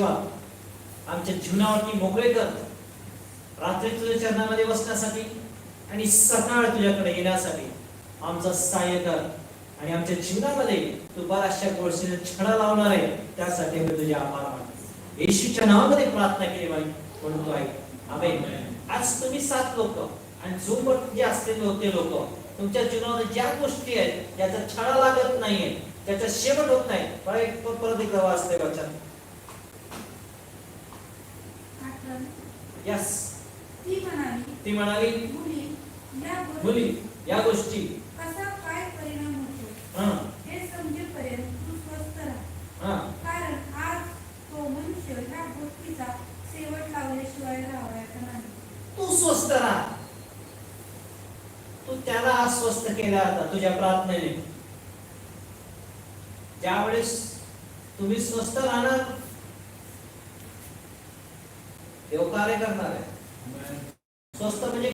आमच्या जीवनावरती मोकळे कर, रात्री तुझ्या चरणामध्ये बसण्यासाठी आणि सकाळ तुझ्याकडे येण्यासाठी आमचं सहाय्य कर. आणि आमच्या जीवनामध्ये तू बऱ्याचशा गोष्टीने छडा लावणार आहे, त्यासाठी मी तुझे आभार मानतो. येशूच्या नावामध्ये प्रार्थना केली म्हणतो आहे, आमेन. आज तुम्ही 7 लोक आणि झूमवर जे असलेले होते लोक, तुमच्या जीवनामध्ये ज्या गोष्टी आहेत ज्याचा छडा लागत नाहीये, त्याचा शेवट होत नाही, परत एकदा वाचते वचन. यस, ती म्हणाली मुली या गोष्टी कसा काय परिणाम होतो हे समजेपर्यंत तू स्वस्थ राहा, कारण आज तो मनुष्य या गोष्टीचा शेवट लावल्याशिवाय राहायचा नाही. तू स्वस्थ राहा. तू त्याला आज स्वस्थ केला आता तुझ्या प्रार्थनेने. ज्यावेळेस तुम्ही स्वस्थ राहणार, देव कार्य करणार आहे. स्वस्थ म्हणजे